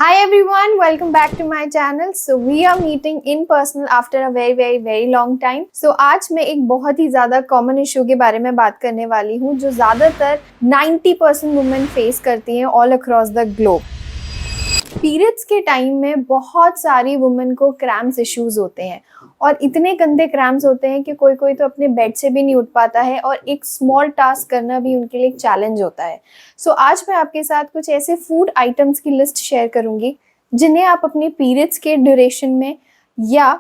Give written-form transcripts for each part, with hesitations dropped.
Hi everyone, welcome back to my channel. So we are meeting in person after a very long time. So आज मैं एक बहुत ही ज़्यादा common issue के बारे में बात करने वाली हूँ जो ज़्यादातर 90% वुमेन फेस करती हैं all across the globe. Periods के टाइम में बहुत सारी वुमेन को क्रैम्प्स इश्यूज होते हैं और इतने गंदे क्रैम्प्स होते हैं कि कोई कोई तो अपने बेड से भी नहीं उठ पाता है और एक स्मॉल टास्क करना भी उनके लिए एक चैलेंज होता है। सो आज मैं आपके साथ कुछ ऐसे फूड आइटम्स की लिस्ट शेयर करूंगी जिन्हें आप अपने पीरियड्स के ड्यूरेशन में या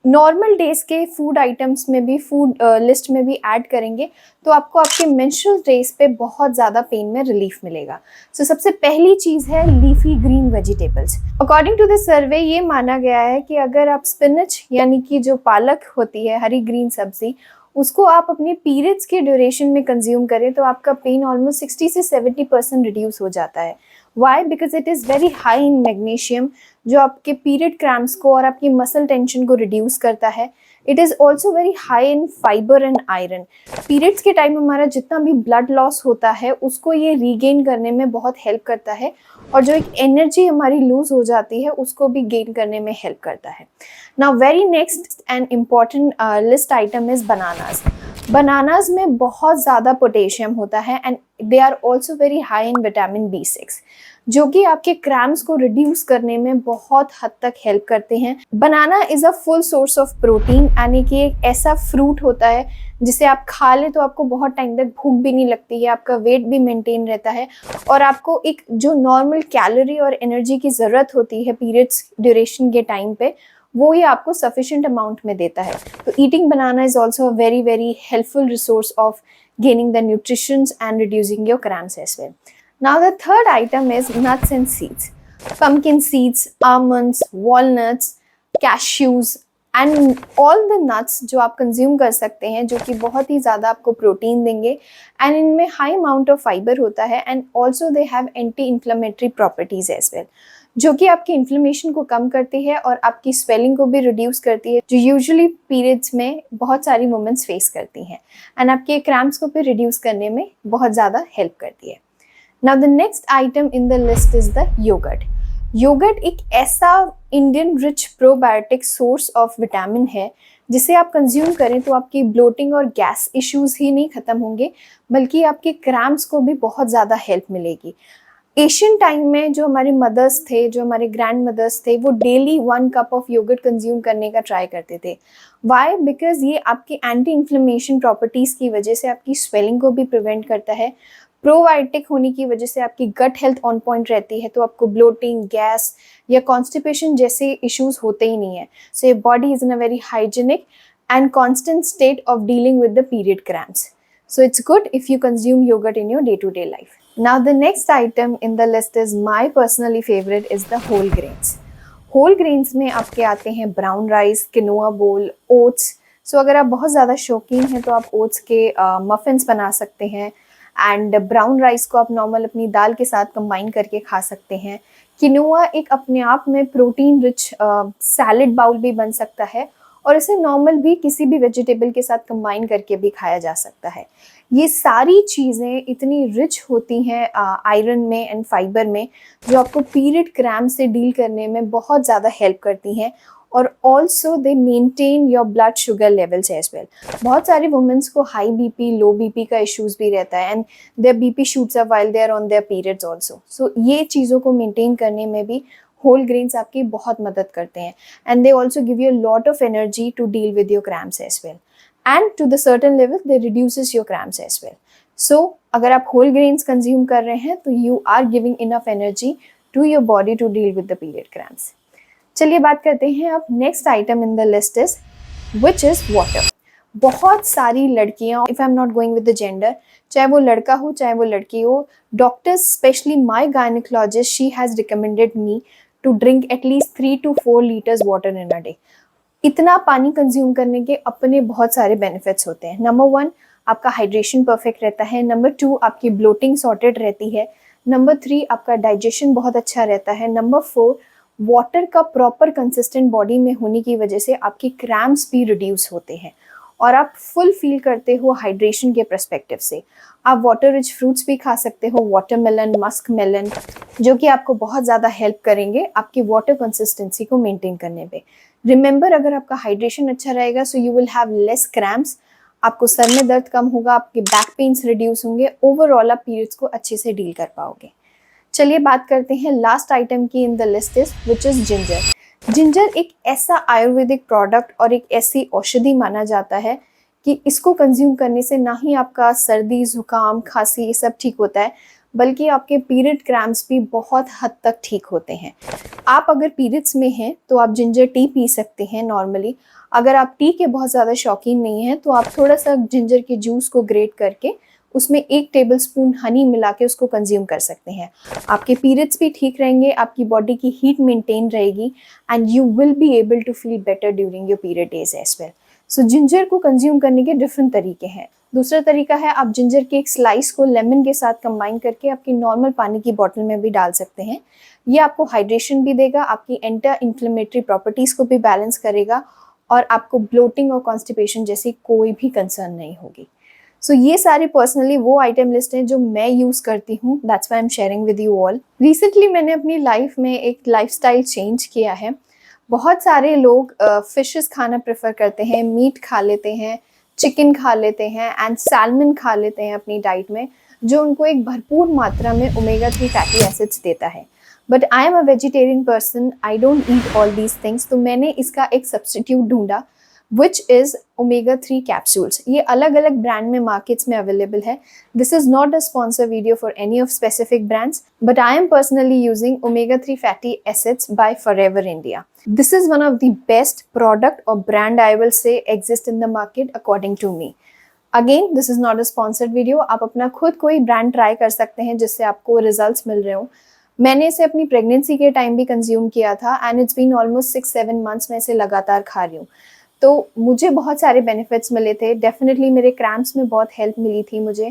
नॉर्मल डेज के फूड आइटम्स में भी फूड लिस्ट में भी ऐड करेंगे तो आपको आपके मेंस्ट्रुअल डेज पे बहुत ज़्यादा पेन में रिलीफ मिलेगा। सो सबसे पहली चीज़ है leafy green vegetables. According to the survey ये माना गया है कि अगर आप स्पिनच यानी कि जो पालक होती है हरी ग्रीन सब्जी उसको आप अपने पीरियड्स के ड्यूरेशन में कंज्यूम करें तो आपका पेन ऑलमोस्ट 60 से 70% रिड्यूस हो जाता है। Why? Because it is very high in magnesium जो आपके पीरियड क्रैम्प्स को और आपकी मसल टेंशन को रिड्यूस करता है। It is also very high in fibre and iron. Periods के टाइम हमारा जितना भी ब्लड लॉस होता है उसको ये रीगेन करने में बहुत हेल्प करता है और जो एक एनर्जी हमारी लूज हो जाती है उसको भी गेन करने में हेल्प करता है। Now very next and important list item is bananas. Bananas में बहुत ज़्यादा पोटेशियम होता है and they are also very high in vitamin B6 जो कि आपके क्रैम्प्स को रिड्यूस करने में बहुत हद तक हेल्प करते हैं। Banana is a full source of protein यानी कि एक ऐसा फ्रूट होता है जिसे आप खा लें तो आपको बहुत टाइम तक भूख भी नहीं लगती है, आपका वेट भी मेंटेन रहता है और आपको एक जो नॉर्मल कैलोरी और एनर्जी की ज़रूरत होती है पीरियड्स ड्यूरेशन के टाइम पे वो ये आपको सफिशिएंट अमाउंट में देता है। तो eating banana is also a very helpful resource of gaining the nutrition and reducing your cramps as well. Now the third item is nuts and seeds. Pumpkin seeds, almonds, walnuts, cashews and all the nuts जो आप consume कर सकते हैं जो कि बहुत ही ज़्यादा आपको प्रोटीन देंगे एंड इनमें हाई अमाउंट ऑफ फाइबर होता है and also they have anti inflammatory properties as well जो कि आपकी इन्फ्लेमेशन को कम करती है और आपकी स्वेलिंग को भी रिड्यूस करती है जो यूजुअली पीरियड्स में बहुत सारी वुमेन्स फेस करती हैं एंड आपके क्रैम्प्स को भी रिड्यूस करने में बहुत ज़्यादा हेल्प करती है। Now the next item in the list is the yoghurt. Yoghurt एक ऐसा Indian rich probiotic source of vitamin है जिसे आप कंज्यूम करें तो आपकी ब्लोटिंग और गैस इश्यूज ही नहीं खत्म होंगे बल्कि आपके क्रैम्प्स को भी बहुत ज़्यादा हेल्प मिलेगी। एशियन टाइम में जो हमारे मदर्स थे जो हमारे ग्रैंड मदर्स थे वो daily 1 cup of yoghurt consume करने का ट्राई करते थे। वाई? बिकॉज ये आपकी एंटी इन्फ्लेमेशन प्रॉपर्टीज़ की वजह से आपकी स्वेलिंग को भी प्रिवेंट करता है, प्रोबायोटिक होने की वजह से आपकी गट हेल्थ ऑन पॉइंट रहती है तो आपको ब्लोटिंग गैस या कॉन्स्टिपेशन जैसे इश्यूज होते ही नहीं है। So your body is in a very hygienic and constant state of dealing with the period cramps. So it's good if you consume yogurt in your day-to-day life. Now the next item in the list is my personally favorite is the whole grains. Whole grains में आपके आते हैं brown rice, quinoa बोल, oats. सो अगर आप बहुत ज़्यादा शौकीन हैं तो आप ओट्स के मफिन्स बना सकते हैं एंड ब्राउन राइस को आप नॉर्मल अपनी दाल के साथ कंबाइन करके खा सकते हैं। किनोआ एक अपने आप में प्रोटीन रिच सैलेड बाउल भी बन सकता है और इसे नॉर्मल भी किसी भी वेजिटेबल के साथ कंबाइन करके भी खाया जा सकता है। ये सारी चीज़ें इतनी रिच होती हैं आयरन में एंड फाइबर में जो आपको पीरियड क्रैम्प से डील करने में बहुत ज़्यादा हेल्प करती हैं और also they maintain your blood sugar levels as well. बहुत सारी वुमेन्स को हाई बीपी लो बीपी का इश्यूज़ भी रहता है and their BP shoots up while they are on their periods also. So ये चीज़ों को मेंटेन करने में भी होल ग्रेन्स आपकी बहुत मदद करते हैं and they also give you lot of energy to deal with your cramps as well and to the certain level they reduces your cramps as well. So अगर आप होल ग्रेन्स कंज्यूम कर रहे हैं तो you are giving enough energy to your body to deal with the period cramps. चलिए बात करते हैं अब next item in the list is which is water. बहुत सारी लड़कियाँ, if I am not going with the gender, चाहे वो लड़का हो चाहे वो लड़की हो, doctors specially my gynaecologist she has recommended me to drink at least 3 to 4 litres water in a day. इतना पानी कंज्यूम करने के अपने बहुत सारे बेनिफिट्स होते हैं। नंबर 1 आपका हाइड्रेशन परफेक्ट रहता है, नंबर 2 आपकी ब्लोटिंग सॉर्टेड रहती है, नंबर 3 आपका डाइजेशन बहुत अच्छा रहता है, नंबर 4 वाटर का प्रॉपर कंसिस्टेंट बॉडी में होने की वजह से आपके क्रैम्प्स भी रिड्यूस होते हैं और आप फुल फील करते हो हाइड्रेशन के पर्सपेक्टिव से। आप वाटर रिच फ्रूट्स भी खा सकते हो, वाटरमेलन, मस्क मेलन, जो कि आपको बहुत ज़्यादा हेल्प करेंगे आपकी वाटर कंसिस्टेंसी को मेंटेन करने पे। रिमेंबर, अगर आपका हाइड्रेशन अच्छा रहेगा so you will have less cramps, आपको सर में दर्द कम होगा, आपके बैक पेन्स रिड्यूस होंगे, ओवरऑल आप पीरियड्स को अच्छे से डील कर पाओगे। चलिए बात करते हैं लास्ट आइटम की इन the list is which is ginger. Ginger एक ऐसा आयुर्वेदिक प्रोडक्ट और एक ऐसी औषधि माना जाता है कि इसको कंज्यूम करने से ना ही आपका सर्दी, जुकाम, खांसी ये सब ठीक होता है, बल्कि आपके पीरियड क्रैम्प्स भी बहुत हद तक ठीक होते हैं। आप अगर पीरियड्स में हैं तो आप जिंजर टी पी सकते हैं नॉर्मली। अगर आप टी के बहुत ज़्यादा शौकीन नहीं हैं तो आप थोड़ा सा जिंजर के जूस को ग्रेट करके उसमें 1 टेबलस्पून हनी मिला के उसको कंज्यूम कर सकते हैं। आपके पीरियड्स भी ठीक रहेंगे, आपकी बॉडी की हीट मेंटेन रहेगी and you will be able to feel better during your period days as well. So ginger को कंज्यूम करने के डिफरेंट तरीके हैं। दूसरा तरीका है आप जिंजर के एक स्लाइस को लेमन के साथ कंबाइन करके आपकी नॉर्मल पानी की बॉटल में भी डाल सकते हैं। ये आपको हाइड्रेशन भी देगा, आपकी एंटी इन्फ्लेमेटरी प्रॉपर्टीज़ को भी बैलेंस करेगा और आपको ब्लोटिंग और कॉन्स्टिपेशन जैसी कोई भी कंसर्न नहीं होगी। सो ये सारी पर्सनली वो आइटम लिस्ट हैं जो मैं यूज़ करती हूँ, that's why I am sharing with you all. Recently मैंने अपनी लाइफ में एक लाइफस्टाइल चेंज किया है। बहुत सारे लोग फिशेस खाना प्रेफर करते हैं, मीट खा लेते हैं, चिकन खा लेते हैं एंड सैल्मन खा लेते हैं अपनी डाइट में, जो उनको एक भरपूर मात्रा में ओमेगा 3 फैटी एसिड्स देता है। But I am a vegetarian person, I don't eat all these things, तो मैंने इसका एक सब्स्टिट्यूट ढूंढा which is omega 3 capsules. ये अलग अलग ब्रांड में मार्केट्स में अवेलेबल है। This is not a sponsor video for any of specific brands, but I am personally using omega 3 fatty acids by Forever India. This is one of the best product or brand I will say exist in the market according to me. Again, this is not a sponsored video. आप अपना खुद कोई brand try कर सकते हैं जिससे आपको results मिल रहे हो। मैंने इसे अपनी प्रेगनेंसी के टाइम भी कंज्यूम किया था and it's been almost 6-7 months में इसे लगातार खा रही हूँ, तो मुझे बहुत सारे बेनिफिट्स मिले थे। डेफिनेटली मेरे क्रैम्प्स में बहुत हेल्प मिली थी मुझे,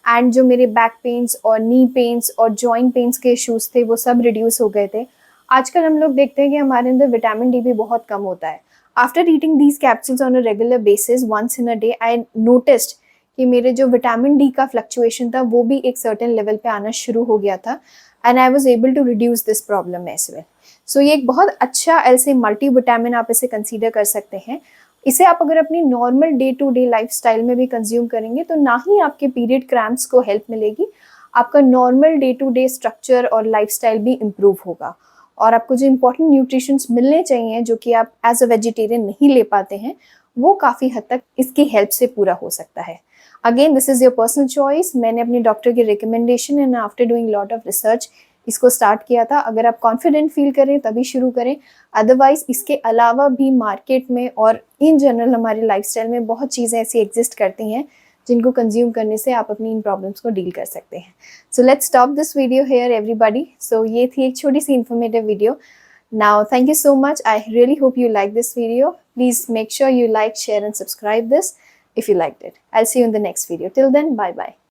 एंड जो मेरे बैक पेन्स और नी पेन्स और जॉइंट पेन्स के इश्यूज़ थे वो सब रिड्यूस हो गए थे। आजकल हम लोग देखते हैं कि हमारे अंदर विटामिन डी भी बहुत कम होता है। After eating these capsules on a regular basis once in a day, I noticed कि मेरे जो विटामिन डी का फ्लक्चुएशन था वो भी एक सर्टेन लेवल पे आना शुरू हो गया था and I was able to reduce this problem as well. So ये एक बहुत अच्छा ऐसे मल्टी विटामिन आप इसे कंसीडर कर सकते हैं। इसे आप अगर अपनी normal day to day lifestyle में भी कंज्यूम करेंगे तो ना ही आपके पीरियड क्रैम्प्स को हेल्प मिलेगी, आपका normal day to day structure और लाइफस्टाइल भी इम्प्रूव होगा और आपको जो इंपॉर्टेंट न्यूट्रिशंस मिलने चाहिए जो कि आप एज अ वेजिटेरियन नहीं ले पाते हैं, वो काफ़ी हद तक इसकी हेल्प से पूरा हो सकता है। Again this is your personal choice. मैंने अपने डॉक्टर की recommendation and after doing lot of research इसको स्टार्ट किया था। अगर आप कॉन्फिडेंट फील करें तभी शुरू करें, अदरवाइज इसके अलावा भी मार्केट में और इन जनरल हमारे लाइफस्टाइल में बहुत चीज़ें ऐसी एग्जिस्ट करती हैं जिनको कंज्यूम करने से आप अपनी इन प्रॉब्लम्स को डील कर सकते हैं। So let's stop this video here everybody. So ये थी एक छोटी सी informative video. Now thank you so much, I really hope you like this video. Please make sure you like, share and subscribe this if you liked it. I'll see you in the next video. Till then, bye bye.